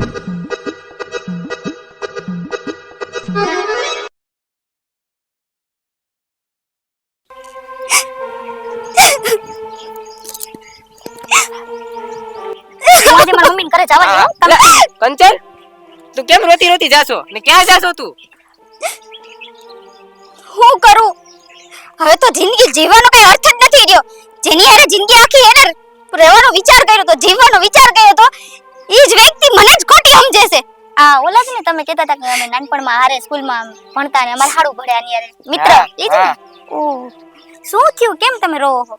આજે મારી મમ્મીને ઘરે જવાની હો તમે. કંચન તું કેમ રોતી રોતી જાશો ને ક્યાં જાશો તું? હું કરું હવે તો જિંદગી જીવવાનો કઈ અર્થ જ નથી રહ્યો. જેની હારે જિંદગી આખી એને રહેવાનો વિચાર કર્યો તો જીવવાનો વિચાર કર્યો તો ઈ જ વ્યક્તિ મને જ ખોટી સમજે છે. આ ઓલા જ ને તમે કહેતા હતા કે અમે નાનપણમાં હારે સ્કૂલમાં ભણતા ને અમાર હાડું ભળ્યા ની હારે મિત્ર ઈ જ ને. ઓ શું થયું કેમ તમે રોવો છો?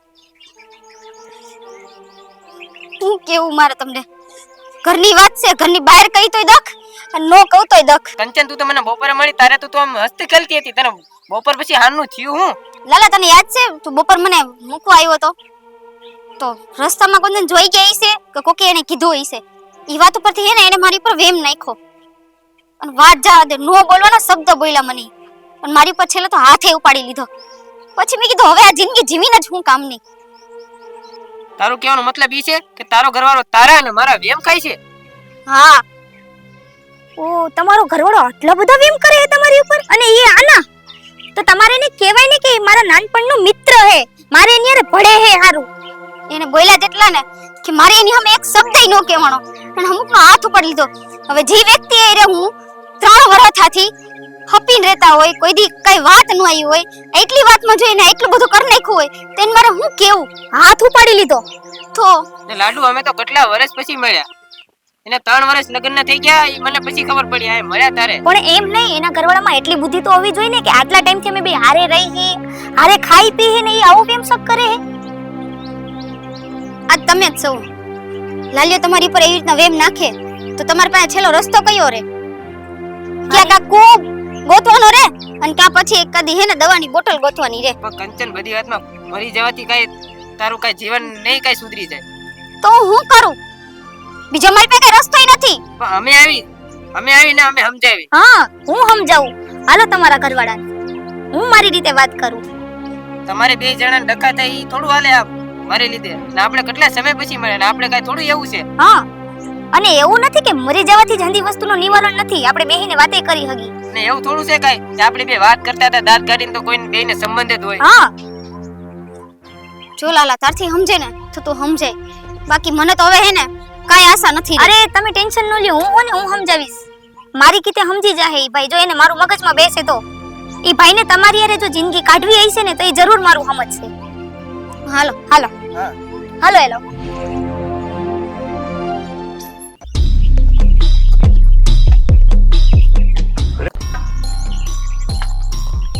હું કેવું મારે તમને ઘરની વાત છે ઘરની બહાર કહી તોય દખ અને નો કહું તોય દખ. કંચન તું તો મને બપોરે મળી તારે તો તું આમ હસ્તી ખલતી હતી. તને બપોર પછી હાનનું થયું હું? લાલા તને યાદ છે તું બપોર મને મૂકવા આવ્યો તો રસ્તામાં કોઈને જોઈ ગયા હશે કે કોકે એને કીધું હશે. ઈ વાત ઉપરથી હે ને એને મારી પર વેમ નાખ્યો અને વાત જવા દે નો બોલવાનો શબ્દ બોલ્યા મને અને મારી પર છેલ્લે તો હાથે ઉપાડી લીધો. પછી મેં કીધું હવે આ જિંદગી જીવીને જ હું કામની. તારું કહેવાનો મતલબ ઈ છે કે તારો ઘરવાળો તારા અને મારા વેમ ખાય છે? હા. ઓ તમારો ઘરવાળો આટલો બધો વેમ કરે છે તમારી ઉપર અને એ આના તો તમારે એને કહેવાય ને કે મારા નાનપણનો મિત્ર હે મારે એની હારે ભળે હે હારું. એને બોલ્યા જેટલા ને કે મારે એની સામે એક શબ્દય નો કહેવાનો અને અમુકનો હાથ ઉપર લીધો. હવે જે વ્યક્તિ એ રે હું 3 વર્ષથી હપીને રહેતા હોય કોઈ દી કઈ વાત ન આવી હોય એટલી વાતમાં જો એને એટલું બધું કરી નાખ્યું હોય તેને મારે હું કેવું હાથ ઉપાડી લીધો તો ને લાડુ અમે તો કેટલા વર્ષ પછી મળ્યા. એને 3 વર્ષ લગ્ન ના થઈ ગયા ઈ મને પછી ખબર પડી આ મળ્યા તારે. પણ એમ નહીં એના ઘરવાળામાં એટલી બુદ્ધિ તો હોવી જોઈએ ને કે આટલા ટાઈમ થી અમે બે હારે રહી હે હારે ખાઈ પી હે ને ઈ આવું કેમ શક કરે હે? આ તમે જ સૌ લાલ્યો તમારી પર એવી રીતના વેમ નાખે તો તમારી પાસે છેલ્લો રસ્તો કયો રે? ક્યાં કા કૂબ ગોતવાનો રે અને ક્યાં પછી એક કદી હે ને દવાની બોટલ ગોતવાની રે. પણ કંચન બધી વાતમાં મરી જવાથી કઈ તારું કઈ જીવન નહીં કઈ સુધરી જાય. તો હું કરું? બીજો મારી પાસે કઈ રસ્તોય નથી. પણ અમે આવી ને અમે સમજાવી. હા હું સમજાવું. હાલો તમારા ઘરવાળાને હું મારી રીતે વાત કરું. તમારે બે જણાને ડકા થાય ઈ થોડું હાલે આપ મારી લીધે ને આપણે કેટલા સમય પછી મળ્યા ને આપણે કઈ થોડું એવું છે. હા અને એવું નથી કે મરી જવાથી જ હંધી વસ્તુનો નિવારણ નથી. આપણે બેહીને વાતે કરી હગી ને એવું થોડું છે કઈ કે આપણે બે વાત કરતા હતા દાંત કાઢીને તો કોઈને બેયને સંબંધ જ હોય. હા જો લાલા તારથી સમજે ને તો તું સમજે બાકી મને તો હવે હે ને કાઈ આશા નથી. અરે તમે ટેન્શન ન લ્યો હું સમજાવીશ. મારી કીતે સમજી જાહે ઈ ભાઈ જો એને મારું મગજમાં બેસે તો ઈ ભાઈને તમારી હારે જો જિંદગી કાઢવી હશે ને તો ઈ જરૂર મારું સમજશે. હાલો હાલો હાલો હેલો.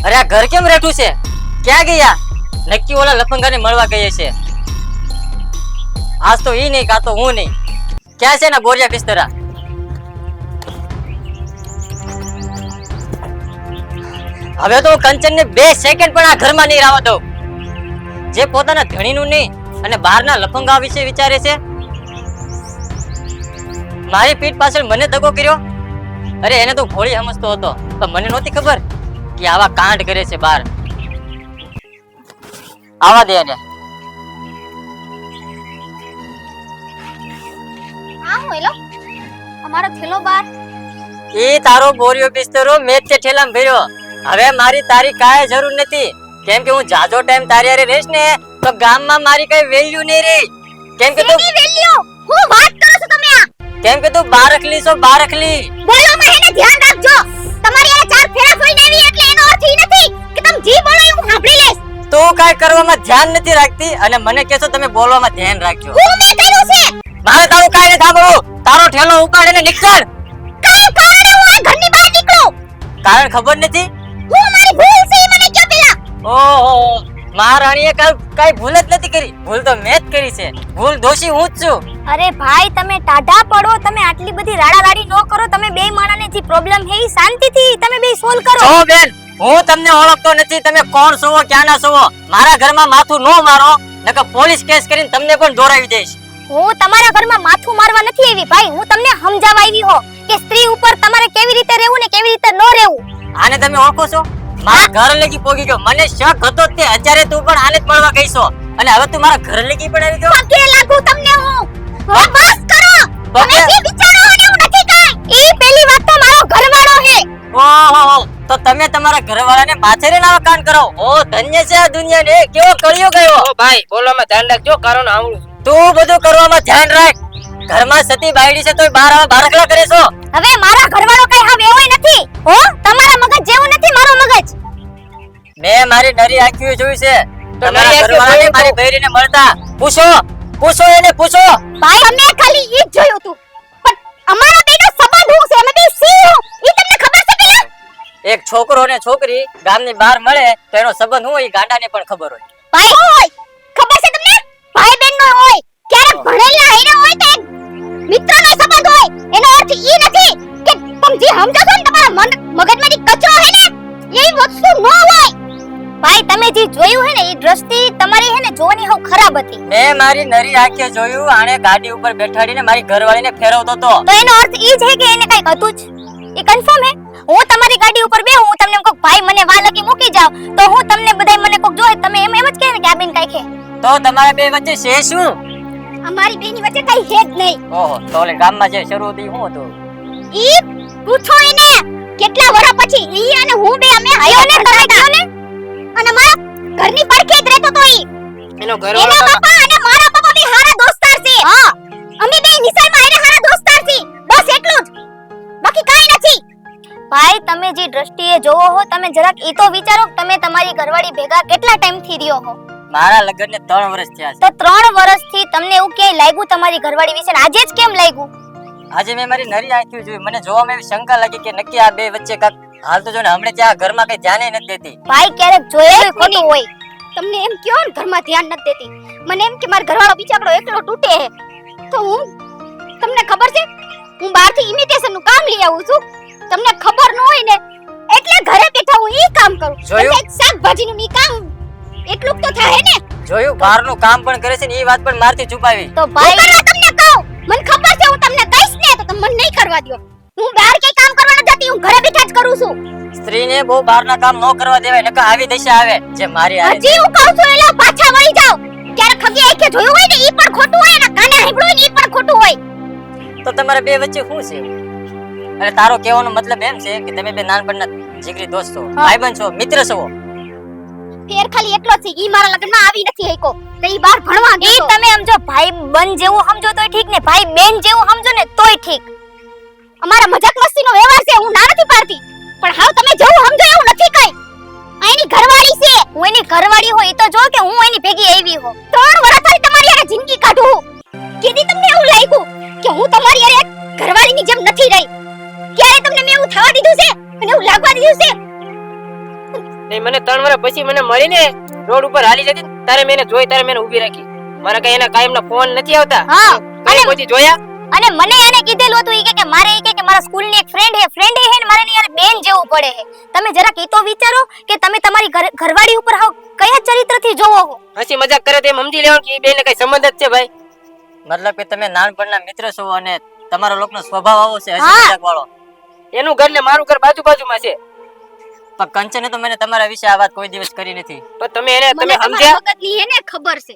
અરે આ ઘર કેમ રેઠું છે? ક્યાં ગયા? નક્કી ઓલા લફંગાને મળવા ગયે છે. આજ તો ઈ નહીં કાતો હું નહીં. ક્યાં છે ને બોરિયા બિસ્તરા? હવે તો કંચન ને 2 સેકન્ડ પણ આ ઘરમાં નહીં રહેવા દઉં. જે પોતાના ધણીનું નહીં અને બહારના લફંગા વિશે વિચારે છે. મારી પીઠ પાછળ મને દગો કર્યો. અરે એને તો ભોળી સમજતો હતો પણ મને નહોતી ખબર કે આવા કાંડ કરે છે બહાર. આવા દે ને. હા હું હેલો અમારો થેલો બાર એ તારો બોરિયો બિસ્તરો મેં તે ઠેલામાં ભર્યો. હવે મારી તારી કાંઈ જરૂર નથી કેમ કે હું જાજો ટાઈમ તારી હારે રહીશ ને તો ગામમાં મારી કઈ વેલ્યુ નહીં રહી. કેમ કે તું વેલ્યુ હું વાત કરો છો તમે આ? કેમ કે તું બારખલી છો બારખલી. બોલોમાં એને ધ્યાન રાખજો. તમારી આ 4 ફેરા ફોઈને આવી એટલે એનો અર્થ ઈ નથી કે તમે જી બોલો એ હું સાંભળી લઈશ. તું કાઈ કરવામાં ધ્યાન નથી રાખતી અને મને કહેશો તમે બોલવામાં ધ્યાન રાખજો. હું મેં કહ્યું છે મારે તારું કાઈ નથી સાંભળવું. તારો ઠેલો ઉપાડીને નીકળ. કાઈ કારણ હું ઘરની બહાર નીકળું? કારણ ખબર નથી? હું મારી ભૂલ છે ઈ મને કહો પેલા. ઓહો મહારાણીએ કઈ ભૂલ જ નથી કરી. ભૂલ તો મેં જ કરી છે. ભૂલ દોષી હું જ છું. અરે ભાઈ તમે ટાઢા પડો. તમે આટલી બધી રાડારાડી ન કરો. તમે બે માણાને જે પ્રોબ્લેમ હે ઈ શાંતિથી તમે બે સોલ્વ કરો. જો બેન હું તમને ઓળખતો નથી. તમે કોણ છો ક્યાંના છો? મારા ઘરમાં માથું નો મારો નકર પોલીસ કેસ કરીને તમને પણ દોરાવી દઈશ. હું તમારા ઘરમાં માથું મારવા નથી આવી ભાઈ. હું તમને સમજાવવા આવી હો કે સ્ત્રી ઉપર તમારે કેવી રીતે રહેવું ને કેવી રીતે ન રહેવું. આને તમે ઓળખો છો? મારા ઘર લગી પોગી ગયો. મને શક હતો તે અત્યારે તું પણ આને જ મળવા ગઈ છો અને હવે તું મારા ઘર લગી પણ આવી ગયો. પગે લાગુ તમને હું. હવે બસ કરો. તમે જે વિચારો ને હું નથી ઓહો, તો તમે તમારા ઘરવાળાને માથે લઈને આવા કાંડ કરો. ઓ ધન્ય છે આ દુનિયા ને, કેવો કળિયો ગયો. ઓ ભાઈ બોલવામાં ધ્યાન રાખજો, કારણ આવડું તું બધું કરવામાં ધ્યાન રાખ. ઘરમાં સતી બાયડી છે તોય બહાર આવા બારકડા કરે છો. હવે મારા ઘરવાળો કઈ હવે એવોય નથી હો, તમારા મગજ જેવું નથી મારો મગજ. મેં મારી નરી આંખીઓ જોઈ છે તો તમારા નરી આંખીઓ ઘરવાળાને જોઈ મારી બૈરીને મળતા. પૂછો એને પૂછો. ભાઈ અમે ખાલી ઈ જ જોયું તું, પણ અમારા બેનો સંબંધ હું છે, અમે બે સી હું ઈ તમને ખબર છે પેલા? એક છોકરો ને છોકરી ગામની બહાર મળે તો એનો સંબંધ હું હોય ગાંડાને પણ ખબર હોય. ભાઈ હોય ખબર છે તમને? ભાઈ બેન નો હોય, ક્યારેક ભણેલા હેરા હોય તો એક મિત્રનો સંબંધ હોય. એનો અર્થ ઈ નથી કે તમે જે સમજો છો ને તમારા મગજમાં જે કચરો હે ને એવી વસ્તુ ન હોય. ભાઈ તમે જે જોયું હે ને ઈ દ્રષ્ટિ તમારી હે ને જોવાની હવ ખરાબ હતી. મેં મારી નરી આંખે જોયું, આણે ગાડી ઉપર બેઠાડીને મારી ઘરવાળીને ફેરવતો તો. તો એનો અર્થ ઈ છે કે એને કઈક હતું જ. ઈ કન્ફર્મ હે? હું તમારી ગાડી ઉપર બેહું, હું તમને એમ કહું ભાઈ મને વા લગી મૂકી જાવ, તો હું તમને બધાય મને કોક જોય તમે એમ જ કહે ને કે આ બેન કાઈ છે. તો તમારા બે વચ્ચે છે શું? અમારી બેની વચ્ચે કઈ છે જ નહીં. ઓહો, તો ઓલે ગામમાં જે શરૂ હતી હું હતું? ઈ પૂછો એને કેટલા વર્ષ પછી ઈ અને હું બે અમે આયો ને તમે કયો ને, અને મારા ઘરની પડખે જ રહેતો તો ઈ. એનો એના ઘરવાળો પપ્પા અને મારા પપ્પા બે હારા દોસ્તાર છે. હા અમે બે નિશાળમાં એને હારા દોસ્તાર છે, બસ એટલું જ, બાકી કાઈ નથી. ભાઈ તમે જે દ્રષ્ટિએ જોવો હો તમે જરાક ઈ તો વિચારો કે તમે તમારી ઘરવાળી ભેગા કેટલા ટાઈમ થી રહ્યો હો. મારા લગ્નને 3 વર્ષ થયા છે. તો 3 વર્ષથી તમને એવું ક્યાંય લાગ્યું તમારી ઘરવાળી વિશે આજે જ કેમ લાગ્યું? આજે મેં મારી નરી આંખીઓ જોઈ, મને જોવામાં એવી શંકા લાગી કે નક્કી આ બે વચ્ચે કાક હાલતું જો ને. હમણે ત્યાં ઘરમાં કઈ ધ્યાન નથી દેતી. ભાઈ ક્યારેક જોયે ખોટું હોય. તમને એમ કયો ને ઘરમાં ધ્યાન નથી દેતી, મને એમ કે મારો ઘરવાળો બિચારો એકલો તૂટે હે, તો હું તમને ખબર છે હું બહારથી ઇમિટેશન નું કામ લઈ આવું છું. તમને ખબર ન હોય ને એટલે ઘરે બેઠા હું ઈ કામ કરું. જોયું? એટલે શાકભાજીનું ઈ કામ એટલું તો થાય ને. જોયું, બહારનું કામ પણ કરે છે ને એ વાત પણ મારથી છુપાવી. તો ભાઈ તમને કહું, મને ખબર છે હું તમને કહીશ ને તો તમે મને નહીં કરવા દો. હું બહાર કઈ કામ કરવા ન જતી, હું ઘરે બેઠા જ કરું છું. સ્ત્રીને બહુ બહારના કામ ન કરવા દેવાય, નકર આવી દશા આવે જે મારી આવે. હજી હું કહું છું એલા પાછા વળી જાવ. ક્યારે ખગી આંખે જોયું હોય ને ઈ પણ ખોટું હોય ને કાને સાંભળ્યું હોય ને ઈ પણ ખોટું હોય. તો તમારા બે વચ્ચે શું છે? અને તારો કહેવાનો મતલબ એમ છે કે તમે બે નાનપણના જીગરી દોસ્ત છો, ભાઈબંધ છો, મિત્ર છો. ફેર ખાલી એટલો છે ઈ મારા લગ્નમાં આવી નથી હઈકો, તો ઈ બહાર ભણવા ગયો. ઈ તમે સમજો ભાઈ બંધ જેવું સમજો તોય ઠીક ને ભાઈ બેન જેવું સમજો ને તોય ઠીક. અમારા મજાક મસ્તીનો વ્યવહાર છે, હું ના નથી પાડતી, પણ હાવ તમે જેવું સમજો એવું નથી કઈ. આ એની ઘરવાળી છે, હું એની ઘરવાળી હોય ઈ તો જો કે હું એની ભેગી આવી હો. 3 વર્ષથી તમારી હારે જિંદગી કાઢું. કેદી તમને એવું લાગ્યું કે હું તમારી હારે ઘરવાળીની જેમ નથી રહી? ક્યારે તમને મેં એવું થવા દીધું છે અને એવું લાગવા દીધું છે? નહીં, મને 3 વર્ષ પછી મને મળીને રોડ ઉપર હાલી જતી તારે મેં એને જોઈ, તારે મેં એને ઊભી રાખી. મારા કઈ એના કાયમના ફોન નથી આવતા. હા અને પછી જોયા અને મને એને કીધેલું હતું ઈ કે મારે ઈ કે મારા સ્કૂલની એક ફ્રેન્ડ હે ને મારે એની યાર બેન જેવું પડે હે. તમે જરાક ઈ તો વિચારો કે તમે તમારી ઘરવાળી ઉપર હાવ કયા ચરિત્રથી જોવો હો. હસી મજાક કરે તો એમ સમજી લેવાનું કે એ બેને કઈ સંબંધ જ છે ભાઈ. મતલબ કે તમે નાનપણના મિત્ર છો અને તમારો લોકોનો સ્વભાવ આવો છે, હસી હા. મજાક વાળો. એનું ઘર ને મારું ઘર બાજુમાં છે, પણ કંચને તો મને તમારા વિશે આ વાત કોઈ દિવસ કરી નથી. તો તમે એને તમે મને સમજ્યા? તમારા મગજની એને ખબર છે.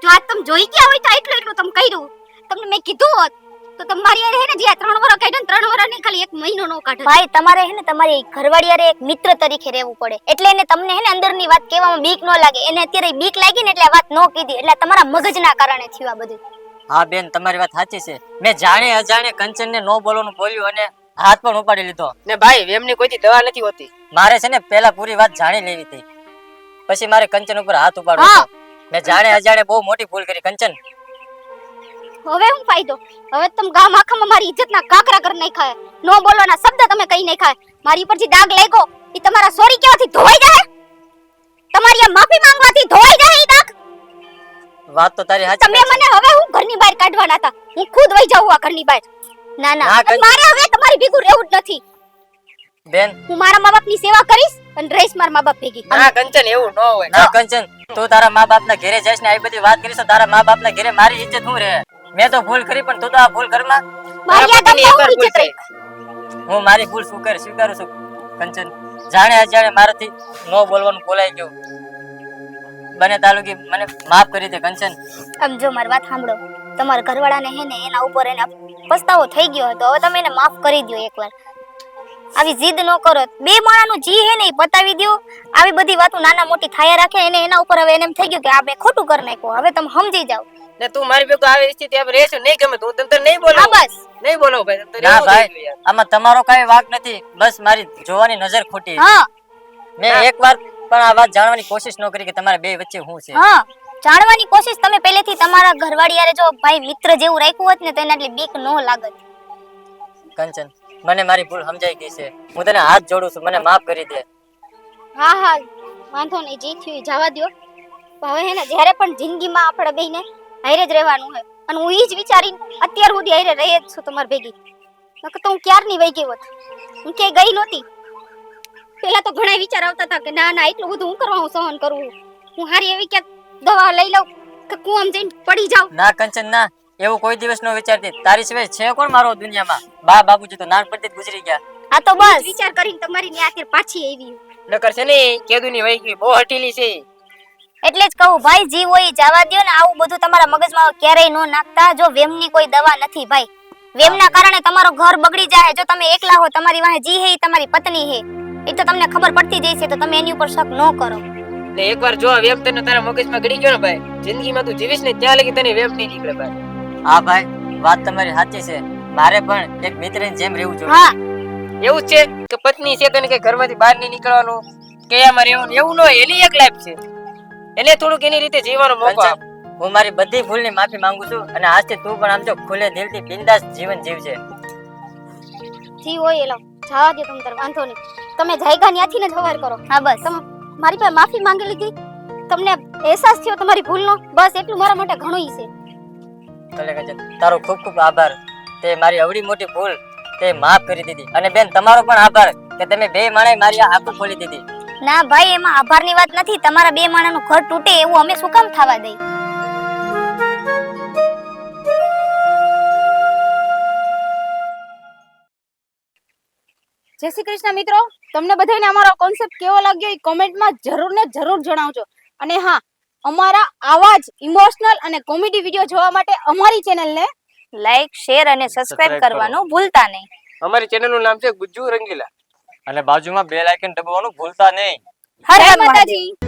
જો આ તમે જોઈ ગયા હોય તો એટલું તમે કર્યું. તમને મેં કીધું હોત તો તમારી યાર હે ને જે 3 વર્ષ કાઢ્યા ને 3 વર્ષ નહીં ખાલી 1 મહિનો નો કાઢે. ભાઈ તમારે હે ને તમારી ઘરવાળી યાર એક મિત્ર તરીકે રહેવું પડે. એટલે એને તમને હે ને અંદરની વાત કહેવામાં બીક ન લાગે. એને અત્યારે બીક લાગી ને એટલે આ વાત ન કીધી. એટલે તમારા મગજના કારણે થયું આ બધું. હા બેન, તમારી વાત સાચી છે. મેં જાણે અજાણે કંચનને નો બોલવાનું બોલ્યું અને હાથ પણ ઉપાડી લીધો. ને ભાઈ વેમની કોઈથી દવા નથી હોતી. મારે છે ને પહેલા પૂરી વાત જાણી લેવી હતી, પછી મારે કંચન ઉપર હાથ ઉપાડવો હતો. મેં જાણે અજાણે બહુ મોટી ભૂલ કરી. કંચન હવે હું ફાયદો? હવે તમે ગામ આખામાં મારી ઇજ્જતના કાકરા કરી નાખ્યા. નો બોલવાના શબ્દ તમે કહી નાખ્યા. મારી ઉપર જે દાગ લાગ્યો ઈ તમારા સોરી કહેવાથી ધોવાઈ જાય. તમારી આ માફી માંગવાથી ધોવાઈ જાય ઈ દાગ. વાત તો તારી સાચી તમે મને હવે હું ઘરની બહાર કાઢવાના હતા. હું ખુદ વઈ જાઉં આ ઘરની બહાર. ના ના, મારે હવે તમારી ભેગું રહેવું જ નથી. બેન, હું મારા મા-બાપની સેવા કરીશ અને રહીશ મારા મા-બાપ ભેગી. ના કંચન એવું ન હોય. ના કંચન, તું તારા મા-બાપના ઘરે જઈશ ને આ બધી વાત કરીશ તો તારા મા-બાપના ઘરે મારી ઇજ્જત શું રહે? મેં તો ભૂલ કરી પણ તું તો આ ભૂલ ઘરમાં. મારી આ પતિની ગામમાં એકવાર હું ઇજ્જત ભૂલ રહી. હું મારી ભૂલ સ્વીકારું છું કંચન. જાણે અજાણે મારાથી નો બોલવાનું બોલાઈ ગયું. બને તાલુકી મને માફ કરી દે કંચન. આમ જો મારી વાત સાંભળો, તમારા ઘરવાળાને હે ને એના ઉપર એને પસ્તાવો થઈ ગયો હતો. હવે તમે એને માફ કરી દો એકવાર. આવી જીદ ન કરો. બે માણાનું જી હે ને ઈ પતાવી દ્યો. આવી બધી વાતો નાના મોટી થાયા રાખે એને એના ઉપર હવે એને એમ થઈ ગયું કે આ મેં ખોટું કરી નાખ્યું. હવે તમે સમજી જાઓ. ને તું મારી ભેગો આવી સ્થિતિ આપણે રહેશું નહીં ગમે તો હું તને નહીં બોલો. હા બસ. નહીં બોલો ભાઈ તને ના એવું થઈ ભાઈ ગયું યાર. આમાં તમારો કઈ વાંક નથી, બસ મારી જોવાની નજર ખોટી. હા મેં એકવાર પણ આ વાત જાણવાની કોશિશ ન કરી કે તમારા બે વચ્ચે શું છે. હા જાણવાની કોશિશ તમે પહેલેથી તમારા ઘરવાળી યારે જો ભાઈ મિત્ર જેવું રાખ્યું હોત ને તો એને આટલી બીક ન લાગત. કંચન મને મારી ભૂલ સમજાઈ ગઈ છે, હું તને હાથ જોડું છું, મને માફ કરી દે. હા હા વાંધો નહીં, જે થયું જવા દ્યો. હવે હે ને જ્યારે પણ જિંદગીમાં આપણે બેયને હારે જ રહેવાનું હોય અને હું ઈ જ વિચારીને અત્યાર સુધી હારે રહી જ છું તમારી ભેગી. નકર તો હું ક્યારની વહી ગઈ હોત. હું ક્યાંય ગઈ નહોતી. પેલા તો ઘણા વિચાર આવતા હતા કે ના ના એટલું બધું હું કરવા હું સહન કરું. હું હારી એવી ક્યાંક દવા લઈ લઉં કે કુવામાં જઈને પડી જાઉં. ના કંચન ના, એવું કોઈ દિવસ ન વિચારતી. તારી સિવાય છે કોણ મારો દુનિયામાં? બા બાપુજી તો નાનપણથી જ ગુજરી ગયા. આ તો બસ વિચાર કરીને તમારી ની આખીર પાછી આવી. નકર છે ને કેદુની વહી ગઈ બહુ હટીલી છે. એટલે જ કહું ભાઈ જીવ હોય જવા દ્યો ને આવું બધું તમારા મગજમાં ક્યારેય ન નાખતા. જો વેમની કોઈ દવા નથી ભાઈ. વેમના કારણે તમારો ઘર બગડી જાય. જો તમે એકલા હો, તમારી વાહે જી હે ઈ તમારી પત્ની હે, એ તો તમને ખબર પડતી જ છે, તો તમે એની ઉપર શક ન કરો. ને એકવાર જો આ વેમ તને તારા મગજમાં ગળી ગયો ને ભાઈ, જિંદગીમાં તું જીવીશ ને ત્યાં લગી તને વેમ નહીં નીકળે ભાઈ. હા ભાઈ વાત તમારી સાચી છે, મારે પણ એક મિત્રની જેમ રહેવું જોઈએ. હા એવું જ છે કે પત્ની છે તને કે ઘરમાંથી બહાર નહીં નીકળવાનું કે આમાં રહેવાનું એવું ન હોય. એની એક લાઈફ છે, એને થોડુંક એની રીતે જીવવાનો મોકો આપ. હું મારી બધી ભૂલની માફી માંગુ છું અને આજથી તું પણ આમ જો ખુલ્લે દિલથી બિંદાસ જીવન જીવજે. જી હોય એલો જવા દો તમ તાર વાંધો નહીં. તમે જાયગા ન્યાથી ને જવાર કરો. હા બસ તમે મારી પાસે માફી માંગી લીધી, તમને અહેસાસ થયો તમારી ભૂલનો, બસ એટલું મારા માટે ઘણું ઈ છે. ભલે કંચન, તારો ખૂબ ખૂબ આભાર. તે મારી અવડી મોટી ભૂલ તે માફ કરી દીધી. અને બેન તમારો પણ આભાર કે તમે બે માણે મારી આ આંખો ખોલી દીધી. ના ભાઈ એમાં આભારની વાત નથી. તમારા બે માણાનું ઘર તૂટે એવું અમે શું કામ થવા દઈ. જય શ્રી કૃષ્ણ મિત્રો, તમને બધાને અમારો કોન્સેપ્ટ કેવો લાગ્યો એ કોમેન્ટમાં જરૂર ને જરૂર જણાવજો. અને હા, અમારા આવા જ ઇમોશનલ અને કોમેડી વિડીયો જોવા માટે અમારી ચેનલને લાઈક શેર અને સબસ્ક્રાઇબ કરવાનું ભૂલતા નહીં. અમારી ચેનલનું નામ છે ગુજ્જુ રંગીલા. અને બાજુમાં બેલ આઇકન દબાવવાનું ભૂલતા નહીં. હર હર જય મહાદેવ. માતાજી.